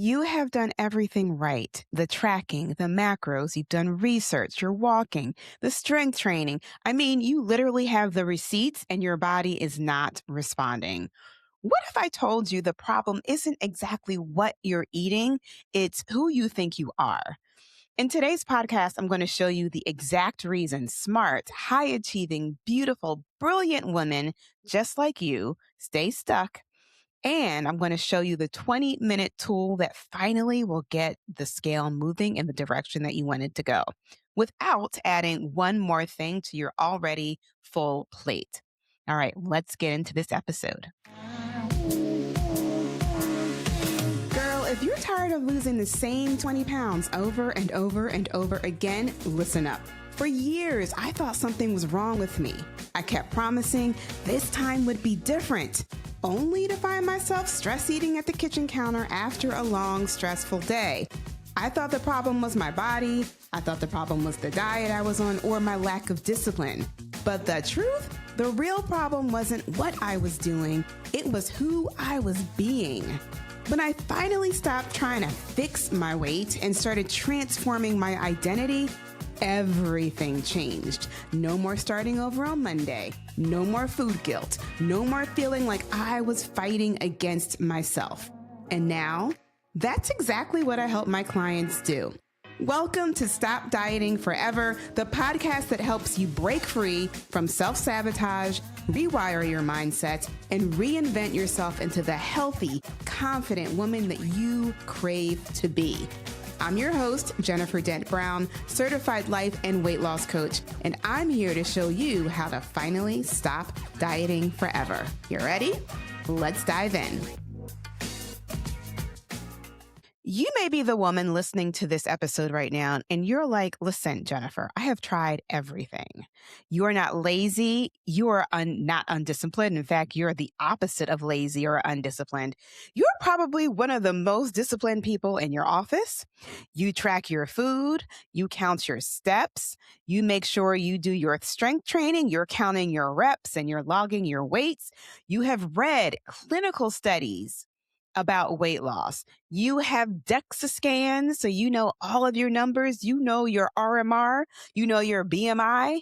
You have done everything right. The tracking, the macros, you've done research, you're walking, the strength training. I mean, you literally have the receipts and your body is not responding. What if I told you the problem isn't exactly what you're eating, it's who you think you are? In today's podcast, I'm going to show you the exact reason smart, high achieving, beautiful, brilliant women just like you stay stuck, and I'm going to show you the 20-minute tool that finally will get the scale moving in the direction that you want it to go without adding one more thing to your already full plate. All right, let's get into this episode. Girl, if you're tired of losing the same 20 pounds over and over and over again, listen up. For years, I thought something was wrong with me. I kept promising this time would be different, only to find myself stress eating at the kitchen counter after a long, stressful day. I thought the problem was my body. I thought the problem was the diet I was on or my lack of discipline. But the truth, the real problem wasn't what I was doing. It was who I was being. When I finally stopped trying to fix my weight and started transforming my identity, everything changed. No more starting over on Monday. No more food guilt. No more feeling like I was fighting against myself. And now, that's exactly what I help my clients do. Welcome to Stop Dieting Forever, the podcast that helps you break free from self-sabotage, rewire your mindset, and reinvent yourself into the healthy, confident woman that you crave to be. I'm your host, Jennifer Dent Brown, certified life and weight loss coach, and I'm here to show you how to finally stop dieting forever. You ready? Let's dive in. You may be the woman listening to this episode right now, and you're like, listen, Jennifer, I have tried everything. You are not lazy. You are not undisciplined. In fact, you're the opposite of lazy or undisciplined. You're probably one of the most disciplined people in your office. You track your food. You count your steps. You make sure you do your strength training. You're counting your reps and you're logging your weights. You have read clinical studies about weight loss. You have DEXA scans, so you know all of your numbers. You know your RMR. You know your BMI.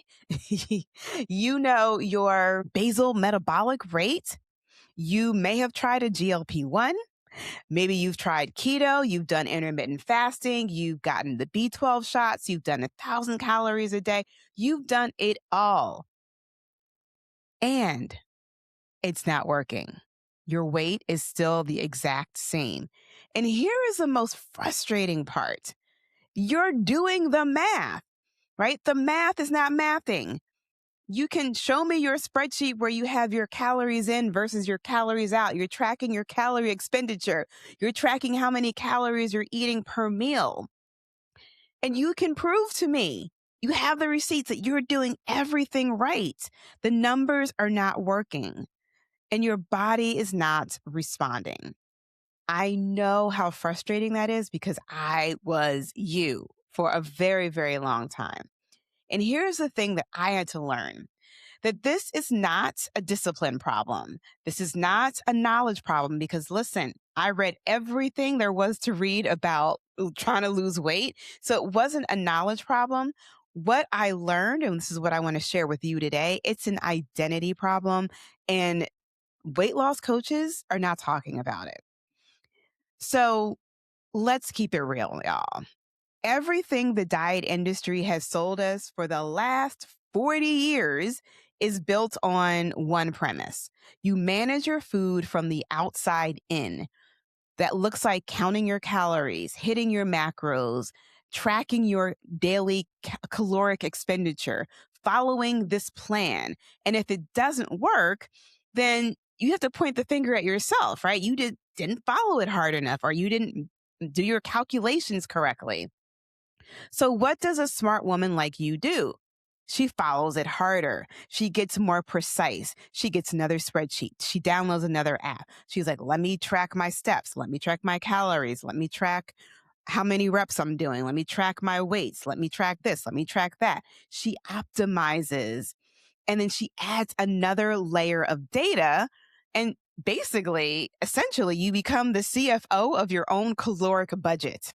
You know your basal metabolic rate. You may have tried a GLP-1. Maybe you've tried keto. You've done intermittent fasting. You've gotten the B12 shots. You've done 1,000 calories a day. You've done it all. And it's not working. Your weight is still the exact same. And here is the most frustrating part. You're doing the math, right? The math is not mathing. You can show me your spreadsheet where you have your calories in versus your calories out. You're tracking your calorie expenditure. You're tracking how many calories you're eating per meal. And you can prove to me, you have the receipts that you're doing everything right. The numbers are not working and your body is not responding. I know how frustrating that is because I was you for a very, very long time. And here's the thing that I had to learn, that this is not a discipline problem. This is not a knowledge problem because listen, I read everything there was to read about trying to lose weight. So it wasn't a knowledge problem. What I learned, and this is what I want to share with you today, it's an identity problem. And weight loss coaches are not talking about it. So let's keep it real, y'all. Everything the diet industry has sold us for the last 40 years is built on one premise. You manage your food from the outside in. That looks like counting your calories, hitting your macros, tracking your daily caloric expenditure, following this plan. And if it doesn't work, then you have to point the finger at yourself, right? You didn't follow it hard enough, or you didn't do your calculations correctly. So what does a smart woman like you do? She follows it harder. She gets more precise. She gets another spreadsheet. She downloads another app. She's like, let me track my steps. Let me track my calories. Let me track how many reps I'm doing. Let me track my weights. Let me track this. Let me track that. She optimizes. And then she adds another layer of data. And Basically, essentially, you become the CFO of your own caloric budget.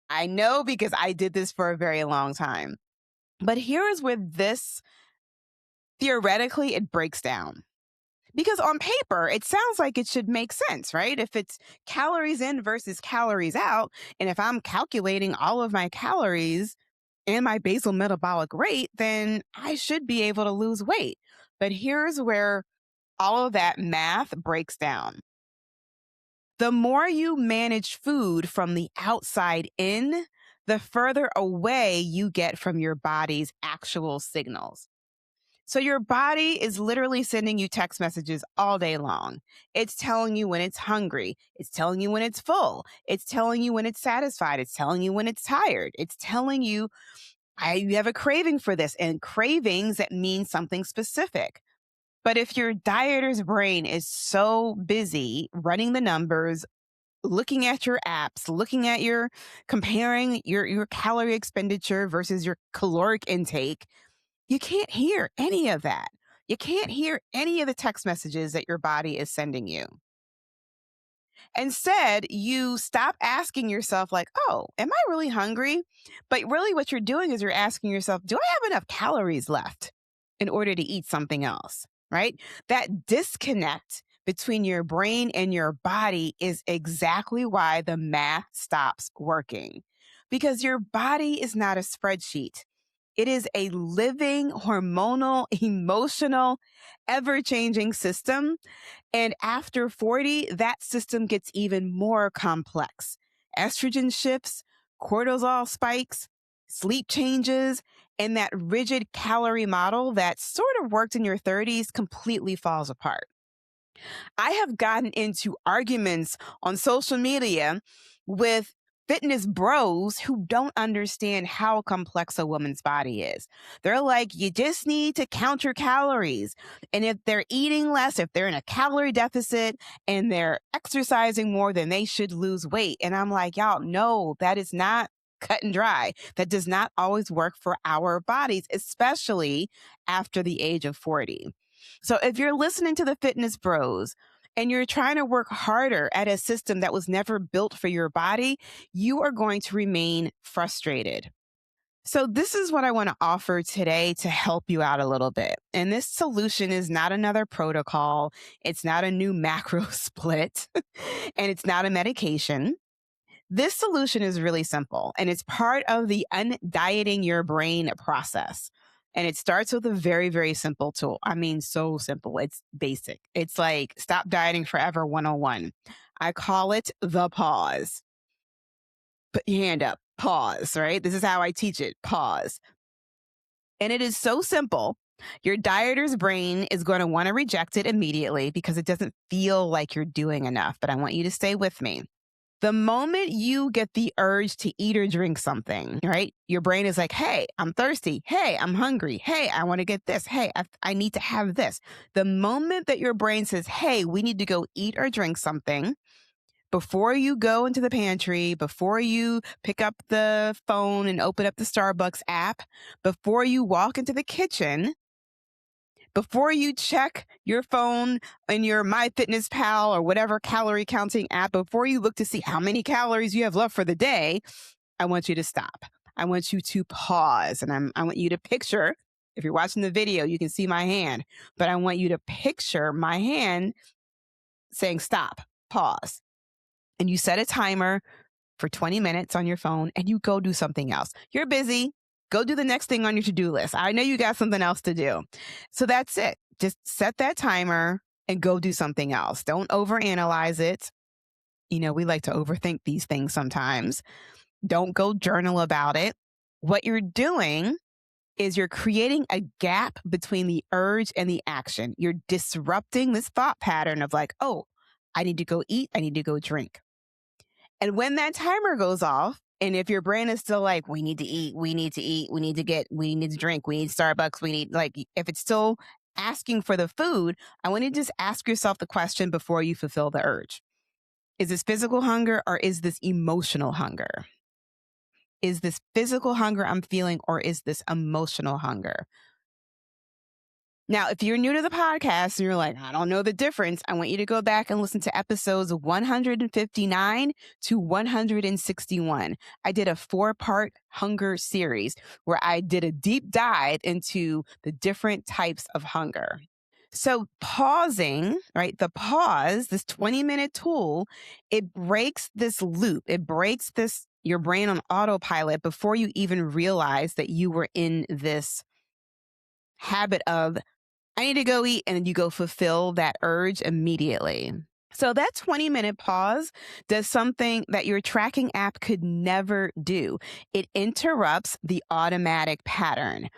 I know because I did this for a very long time. But here is where this theoretically it breaks down. Because on paper, it sounds like it should make sense, right? If it's calories in versus calories out, and if I'm calculating all of my calories and my basal metabolic rate, then I should be able to lose weight. But here's where all of that math breaks down. The more you manage food from the outside in, the further away you get from your body's actual signals. So your body is literally sending you text messages all day long. It's telling you when it's hungry. It's telling you when it's full. It's telling you when it's satisfied. It's telling you when it's tired. It's telling you you have a craving for this, and cravings that mean something specific. But if your dieter's brain is so busy running the numbers, looking at your apps, looking at your comparing your calorie expenditure versus your caloric intake, you can't hear any of that. You can't hear any of the text messages that your body is sending you. Instead, you stop asking yourself, like, oh, am I really hungry? But really, what you're doing is you're asking yourself, do I have enough calories left in order to eat something else? Right? That disconnect between your brain and your body is exactly why the math stops working. Because your body is not a spreadsheet. It is a living, hormonal, emotional, ever changing system, and after 40, that system gets even more complex. Estrogen shifts, cortisol spikes, sleep changes, and that rigid calorie model that sort of worked in your 30s completely falls apart. I have gotten into arguments on social media with fitness bros who don't understand how complex a woman's body is. They're like, you just need to count your calories. And if they're eating less, if they're in a calorie deficit and they're exercising more, then they should lose weight. And I'm like, y'all, no, that is not cut and dry. That does not always work for our bodies, especially after the age of 40. So if you're listening to the fitness bros, and you're trying to work harder at a system that was never built for your body, you are going to remain frustrated. So, this is what I want to offer today to help you out a little bit. And this solution is not another protocol, it's not a new macro split, and it's not a medication. This solution is really simple, and it's part of the undieting your brain process. And it starts with a very, very simple tool. I mean, so simple. It's basic. It's like Stop Dieting Forever 101. I call it the pause. Put your hand up, pause, right? This is how I teach it, pause. And it is so simple. Your dieter's brain is going to want to reject it immediately because it doesn't feel like you're doing enough. But I want you to stay with me. The moment you get the urge to eat or drink something, right? Your brain is like, hey, I'm thirsty. Hey, I'm hungry. Hey, I want to get this. Hey, I need to have this. The moment that your brain says, hey, we need to go eat or drink something, before you go into the pantry, before you pick up the phone and open up the Starbucks app, before you walk into the kitchen, before you check your phone and your MyFitnessPal or whatever calorie counting app, before you look to see how many calories you have left for the day, I want you to stop. I want you to pause. And I want you to picture, if you're watching the video, you can see my hand, but I want you to picture my hand saying stop, pause. And you set a timer for 20 minutes on your phone and you go do something else. You're busy. Go do the next thing on your to-do list. I know you got something else to do. So that's it. Just set that timer and go do something else. Don't overanalyze it. You know, we like to overthink these things sometimes. Don't go journal about it. What you're doing is you're creating a gap between the urge and the action. You're disrupting this thought pattern of like, oh, I need to go eat. I need to go drink. And when that timer goes off, and if your brain is still like, we need to eat, we need to eat, we need to drink, we need Starbucks, we need, like, if it's still asking for the food, I want you to just ask yourself the question before you fulfill the urge. Is this physical hunger or is this emotional hunger? Is this physical hunger I'm feeling or is this emotional hunger? Now, if you're new to the podcast and you're like, I don't know the difference, I want you to go back and listen to episodes 159 to 161. I did a 4-part hunger series where I did a deep dive into the different types of hunger. So, pausing, right? The pause, this 20-minute tool, it breaks this loop. It breaks this your brain on autopilot before you even realize that you were in this habit of I need to go eat, and then you go fulfill that urge immediately. So that 20-minute pause does something that your tracking app could never do. It interrupts the automatic pattern.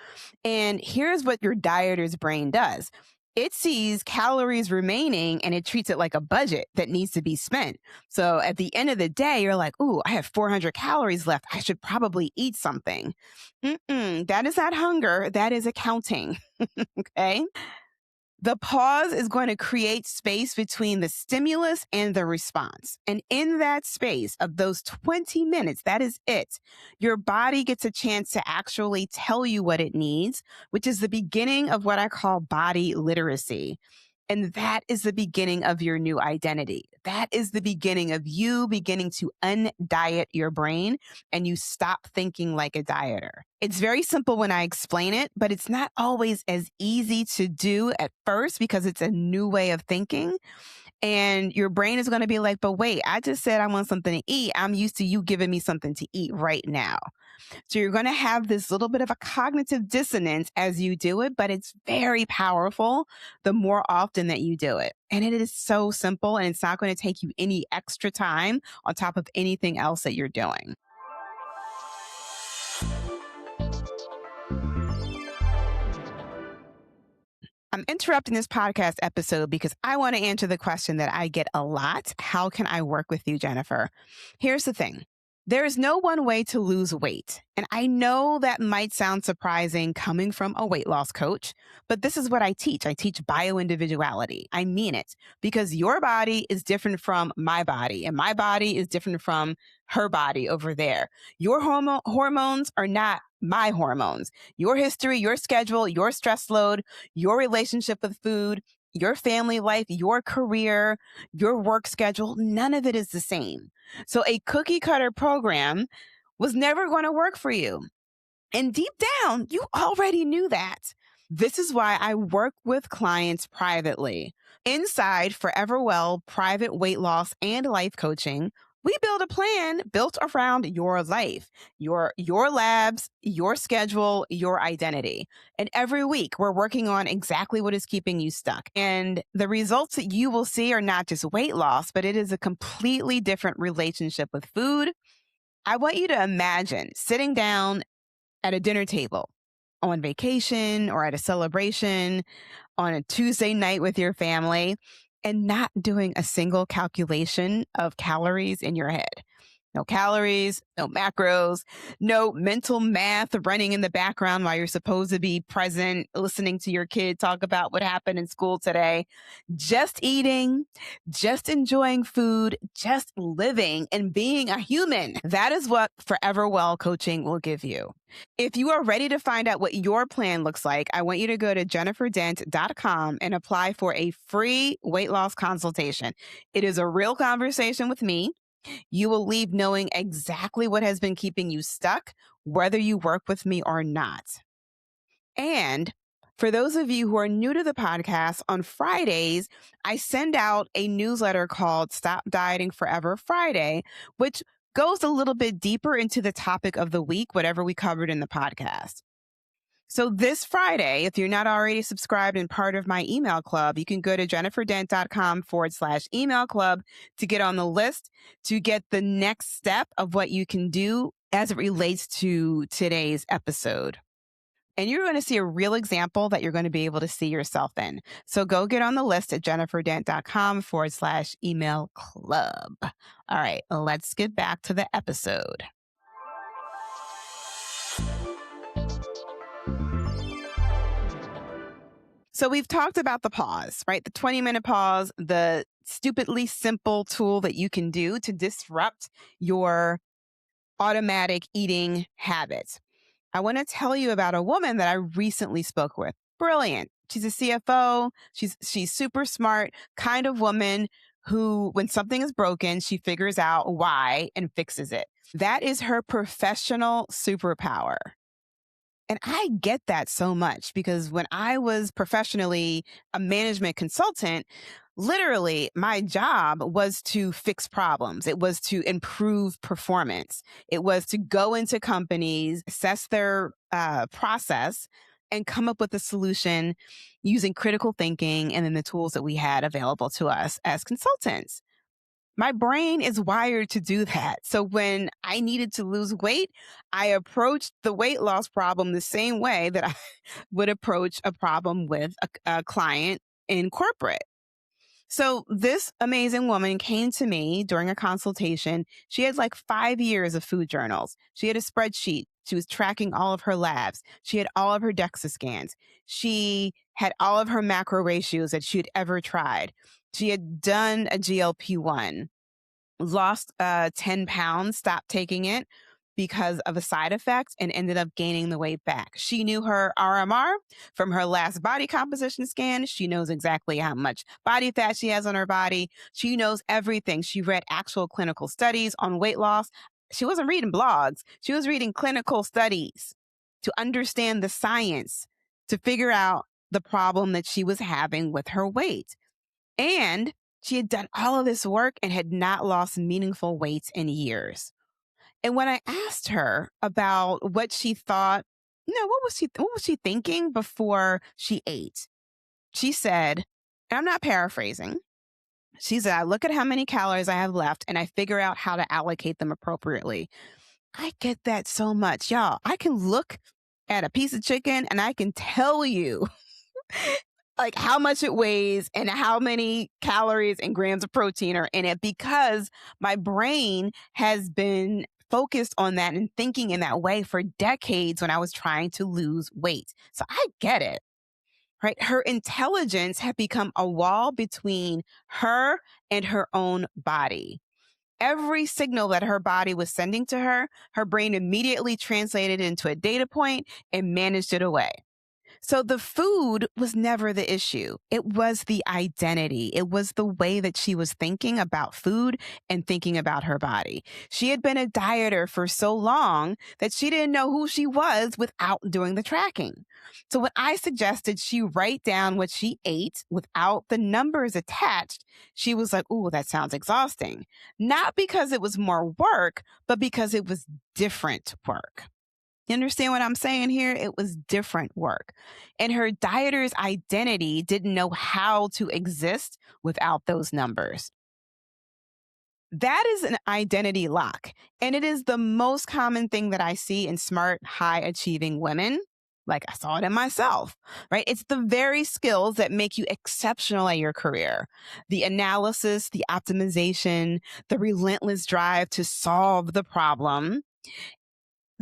And here's what your dieter's brain does. It sees calories remaining and it treats it like a budget that needs to be spent. So at the end of the day, you're like, ooh, I have 400 calories left. I should probably eat something. That is not hunger. That is accounting. Okay. The pause is going to create space between the stimulus and the response. And in that space of those 20 minutes, that is it. Your body gets a chance to actually tell you what it needs, which is the beginning of what I call body literacy. And that is the beginning of your new identity. That is the beginning of you beginning to undiet your brain and you stop thinking like a dieter. It's very simple when I explain it, but it's not always as easy to do at first because it's a new way of thinking. And your brain is going to be like, but wait, I just said I want something to eat. I'm used to you giving me something to eat right now. So you're going to have this little bit of a cognitive dissonance as you do it, but it's very powerful the more often that you do it. And it is so simple and it's not going to take you any extra time on top of anything else that you're doing. I'm interrupting this podcast episode because I want to answer the question that I get a lot. How can I work with you, Jennifer? Here's the thing. There is no one way to lose weight. And I know that might sound surprising coming from a weight loss coach, but this is what I teach. I teach bioindividuality. I mean it because your body is different from my body and my body is different from her body over there. Your hormones are not my hormones. Your history, your schedule, your stress load, your relationship with food, your family life, your career, your work schedule, none of it is the same. So a cookie cutter program was never going to work for you. And deep down, you already knew that. This is why I work with clients privately. Inside Forever Well private weight loss and life coaching, we build a plan built around your life, your labs, your schedule, your identity. And every week we're working on exactly what is keeping you stuck. And the results that you will see are not just weight loss, but it is a completely different relationship with food. I want you to imagine sitting down at a dinner table on vacation or at a celebration on a Tuesday night with your family and not doing a single calculation of calories in your head. No calories, no macros, no mental math running in the background while you're supposed to be present, listening to your kid talk about what happened in school today. Just eating, just enjoying food, just living and being a human. That is what Forever Well coaching will give you. If you are ready to find out what your plan looks like, I want you to go to jenniferdent.com and apply for a free weight loss consultation. It is a real conversation with me. You will leave knowing exactly what has been keeping you stuck, whether you work with me or not. And for those of you who are new to the podcast, on Fridays, I send out a newsletter called Stop Dieting Forever Friday, which goes a little bit deeper into the topic of the week, whatever we covered in the podcast. So this Friday, if you're not already subscribed and part of my email club, you can go to jenniferdent.com/email club to get on the list to get the next step of what you can do as it relates to today's episode. And you're going to see a real example that you're going to be able to see yourself in. So go get on the list at jenniferdent.com/email club. All right, let's get back to the episode. So we've talked about the pause, right? The 20-minute pause, the stupidly simple tool that you can do to disrupt your automatic eating habits. I want to tell you about a woman that I recently spoke with. Brilliant, She's a CFO. She's super smart, kind of woman who, when something is broken, she figures out why and fixes it. That is her professional superpower. And I get that so much because when I was professionally a management consultant, literally my job was to fix problems. It was to improve performance. It was to go into companies, assess their process, and come up with a solution using critical thinking and then the tools that we had available to us as consultants. My brain is wired to do that. So when I needed to lose weight, I approached the weight loss problem the same way that I would approach a problem with a client in corporate. So this amazing woman came to me during a consultation. She had like 5 years of food journals. She had a spreadsheet. She was tracking all of her labs. She had all of her DEXA scans. She had all of her macro ratios that she had ever tried. She had done a GLP-1, lost 10 pounds, stopped taking it because of a side effect and ended up gaining the weight back. She knew her RMR from her last body composition scan. She knows exactly how much body fat she has on her body. She knows everything. She read actual clinical studies on weight loss. She wasn't reading blogs. She was reading clinical studies to understand the science, to figure out the problem that she was having with her weight. And she had done all of this work and had not lost meaningful weight in years. And when I asked her about what she thought, what was she thinking before she ate? She said, and I'm not paraphrasing. She said, I look at how many calories I have left and I figure out how to allocate them appropriately. I get that so much. Y'all, I can look at a piece of chicken and I can tell you like how much it weighs and how many calories and grams of protein are in it because my brain has been focused on that and thinking in that way for decades when I was trying to lose weight. So I get it, right? Her intelligence had become a wall between her and her own body. Every signal that her body was sending to her brain immediately translated into a data point and managed it away. So the food was never the issue. It was the identity. It was the way that she was thinking about food and thinking about her body. She had been a dieter for so long that she didn't know who she was without doing the tracking. So when I suggested she write down what she ate without the numbers attached, she was like, "Ooh, that sounds exhausting." Not because it was more work, but because it was different work. You understand what I'm saying here? It was different work. And her dieter's identity didn't know how to exist without those numbers. That is an identity lock. And it is the most common thing that I see in smart, high achieving women. Like I saw it in myself, right? It's the very skills that make you exceptional at your career. The analysis, the optimization, the relentless drive to solve the problem.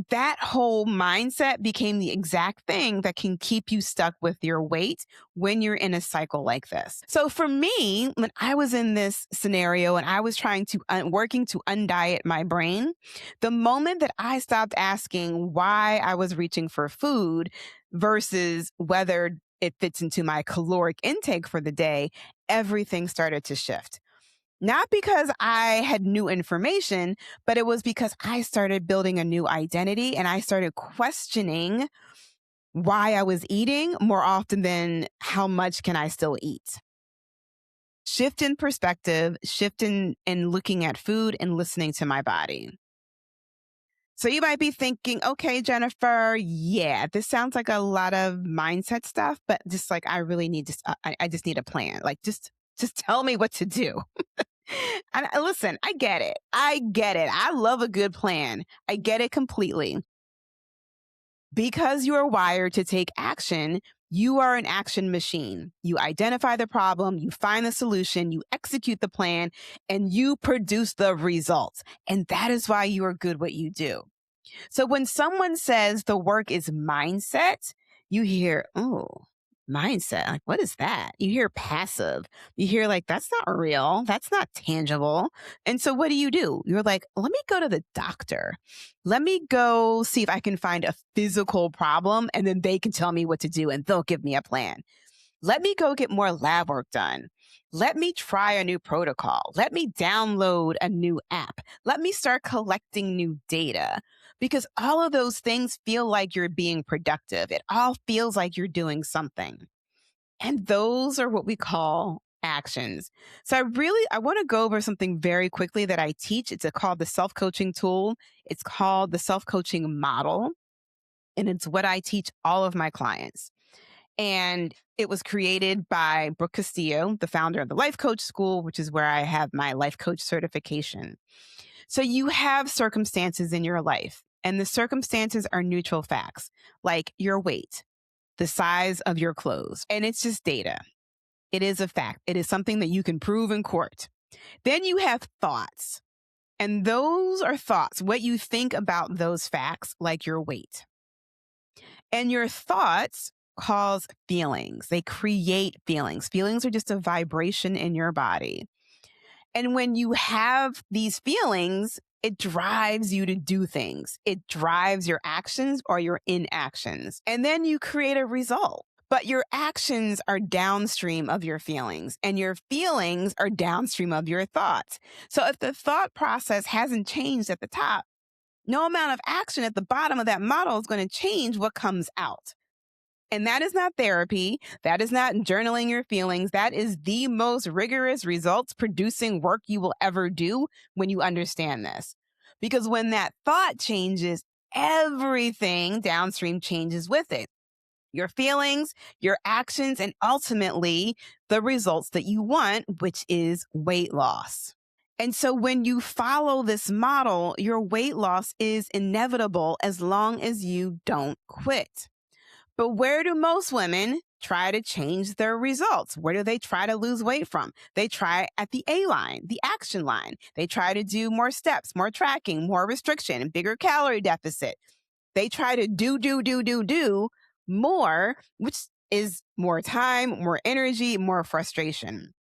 That whole mindset became the exact thing that can keep you stuck with your weight when you're in a cycle like this. So for me, when I was in this scenario and I was trying to working to undiet my brain, the moment that I stopped asking why I was reaching for food versus whether it fits into my caloric intake for the day, everything started to shift. Not because I had new information, but it was because I started building a new identity and I started questioning why I was eating more often than how much can I still eat. Shift in perspective, shift in looking at food and listening to my body. So you might be thinking, okay, Jennifer, yeah, this sounds like a lot of mindset stuff, but just like I really need to, I just need a plan. Like just tell me what to do. And listen, I get it. I get it. I love a good plan. I get it completely. Because you are wired to take action, you are an action machine. You identify the problem, you find the solution, you execute the plan, and you produce the results. And that is why you are good what you do. So when someone says the work is mindset, you hear, oh, mindset. Like, what is that? You hear passive. You hear like, that's not real. That's not tangible. And so what do? You're like, let me go to the doctor. Let me go see if I can find a physical problem and then they can tell me what to do and they'll give me a plan. Let me go get more lab work done. Let me try a new protocol. Let me download a new app. Let me start collecting new data. Because all of those things feel like you're being productive. It all feels like you're doing something. And those are what we call actions. So I want to go over something very quickly that I teach. It's called the self-coaching tool. It's called the self-coaching model. And it's what I teach all of my clients. And it was created by Brooke Castillo, the founder of the Life Coach School, which is where I have my life coach certification. So you have circumstances in your life, and the circumstances are neutral facts, like your weight, the size of your clothes, and it's just data. It is a fact. It is something that you can prove in court. Then you have thoughts, and those are thoughts, what you think about those facts, like your weight. And your thoughts cause feelings. They create feelings. Feelings are just a vibration in your body. And when you have these feelings, it drives you to do things. It drives your actions or your inactions. And then you create a result. But your actions are downstream of your feelings, and your feelings are downstream of your thoughts. So if the thought process hasn't changed at the top, no amount of action at the bottom of that model is going to change what comes out. And that is not therapy. That is not journaling your feelings. That is the most rigorous results producing work you will ever do when you understand this. Because when that thought changes, everything downstream changes with it. Your feelings, your actions, and ultimately the results that you want, which is weight loss. And so when you follow this model, your weight loss is inevitable as long as you don't quit. But where do most women try to change their results? Where do they try to lose weight from? They try at the A line, the action line. They try to do more steps, more tracking, more restriction, bigger calorie deficit. They try to do more, which is more time, more energy, more frustration.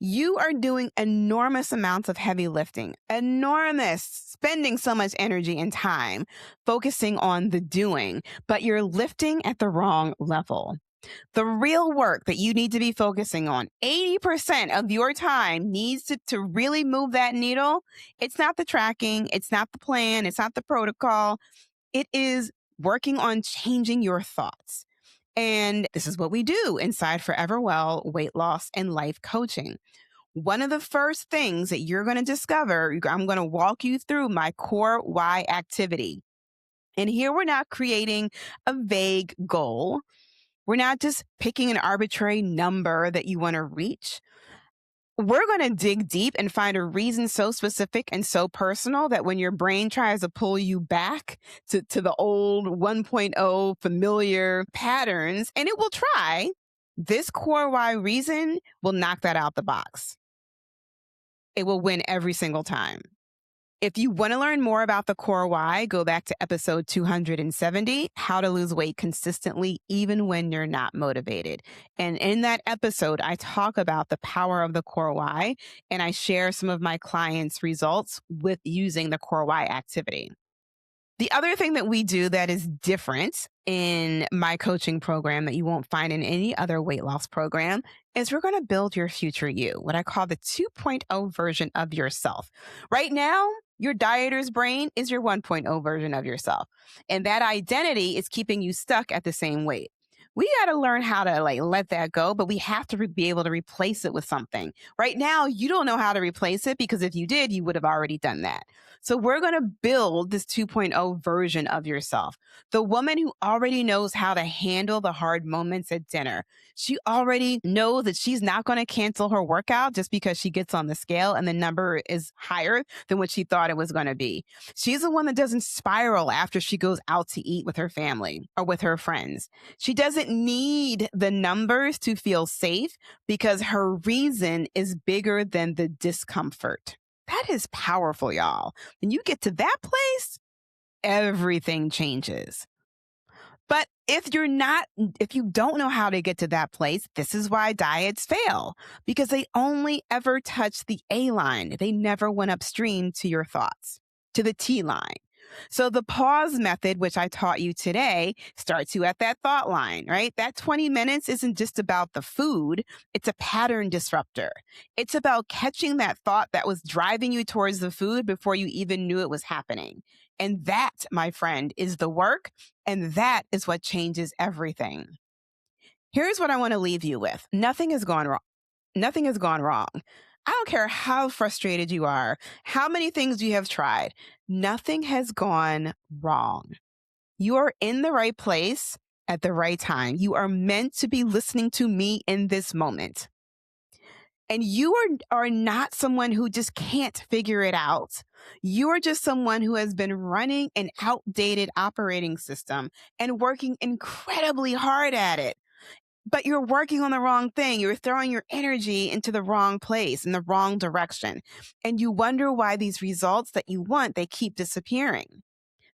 You are doing enormous amounts of heavy lifting, enormous, spending so much energy and time focusing on the doing, but you're lifting at the wrong level. The real work that you need to be focusing on, 80% of your time needs to really move that needle. It's not the tracking, it's not the plan, it's not the protocol. It is working on changing your thoughts. And this is what we do inside Forever Well Weight Loss and Life Coaching. One of the first things that you're going to discover, I'm going to walk you through my core why activity. And here we're not creating a vague goal. We're not just picking an arbitrary number that you want to reach. We're going to dig deep and find a reason so specific and so personal that when your brain tries to pull you back to the old 1.0 familiar patterns, and it will try, this core why reason will knock that out the box. It will win every single time. If you want to learn more about the core why, go back to episode 270, How to Lose Weight Consistently Even When You're Not Motivated. And in that episode, I talk about the power of the core why, and I share some of my clients' results with using the core why activity. The other thing that we do that is different in my coaching program that you won't find in any other weight loss program is we're going to build your future you, what I call the 2.0 version of yourself. Right now, your dieter's brain is your 1.0 version of yourself. And that identity is keeping you stuck at the same weight. We got to learn how to let that go, but we have to be able to replace it with something. Right now, you don't know how to replace it because if you did, you would have already done that. So we're going to build this 2.0 version of yourself. The woman who already knows how to handle the hard moments at dinner. She already knows that she's not going to cancel her workout just because she gets on the scale and the number is higher than what she thought it was going to be. She's the one that doesn't spiral after she goes out to eat with her family or with her friends. She doesn't need the numbers to feel safe because her reason is bigger than the discomfort. That is powerful, y'all. When you get to that place, everything changes. But if you don't know how to get to that place, this is why diets fail, because they only ever touch the A line. They never went upstream to your thoughts, to the T line. So the pause method, which I taught you today, starts you at that thought line, right? That 20 minutes isn't just about the food, it's a pattern disruptor. It's about catching that thought that was driving you towards the food before you even knew it was happening. And that, my friend, is the work, and that is what changes everything. Here's what I want to leave you with. Nothing has gone wrong. Nothing has gone wrong. I don't care how frustrated you are, how many things you have tried. Nothing has gone wrong. You are in the right place at the right time. You are meant to be listening to me in this moment. And you are not someone who just can't figure it out. You are just someone who has been running an outdated operating system and working incredibly hard at it. But you're working on the wrong thing. You're throwing your energy into the wrong place, in the wrong direction. And you wonder why these results that you want, they keep disappearing.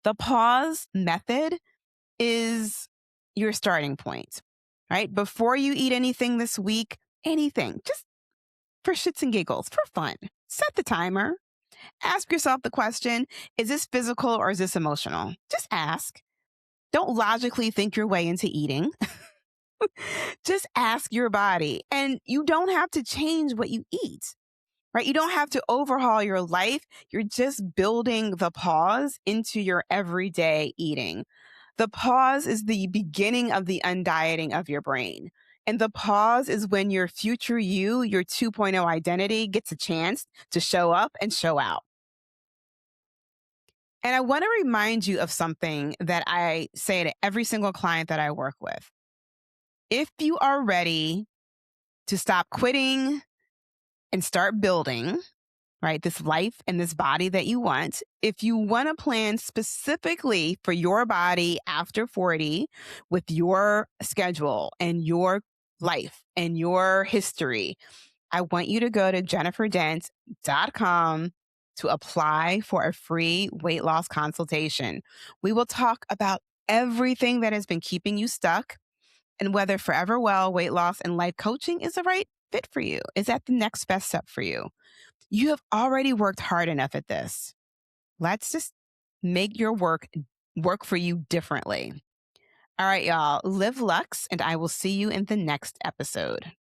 The pause method is your starting point, right? Before you eat anything this week, anything, just for shits and giggles, for fun, set the timer. Ask yourself the question, is this physical or is this emotional? Just ask. Don't logically think your way into eating. Just ask your body. And you don't have to change what you eat, right? You don't have to overhaul your life. You're just building the pause into your everyday eating. The pause is the beginning of the undieting of your brain. And the pause is when your future you, your 2.0 identity, gets a chance to show up and show out. And I want to remind you of something that I say to every single client that I work with. If you are ready to stop quitting and start building, right, this life and this body that you want, if you want to plan specifically for your body after 40 with your schedule and your life and your history, I want you to go to jenniferdent.com to apply for a free weight loss consultation. We will talk about everything that has been keeping you stuck and whether Forever Well, weight loss, and life coaching is the right fit for you. Is that the next best step for you? You have already worked hard enough at this. Let's just make your work for you differently. All right, y'all, live Lux, and I will see you in the next episode.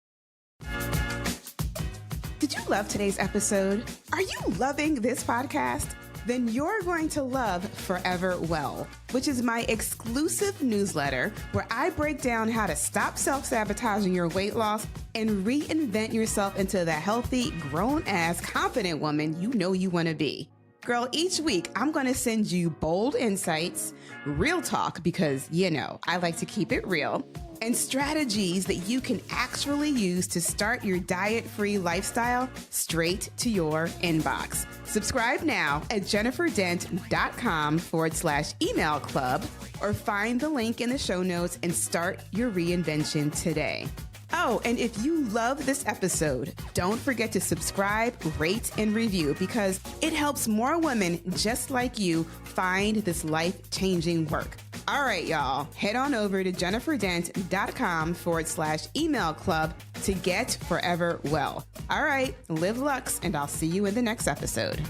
Did you love today's episode? Are you loving this podcast? Then you're going to love Forever Well, which is my exclusive newsletter where I break down how to stop self-sabotaging your weight loss and reinvent yourself into the healthy, grown-ass, confident woman you know you want to be. Girl, each week I'm going to send you bold insights, real talk, because, you know, I like to keep it real, and strategies that you can actually use to start your diet-free lifestyle straight to your inbox. Subscribe now at jenniferdent.com/email club or find the link in the show notes and start your reinvention today. Oh, and if you love this episode, don't forget to subscribe, rate, and review because it helps more women just like you find this life-changing work. All right, y'all, head on over to jenniferdent.com/email club to get Forever Well. All right, live Lux, and I'll see you in the next episode.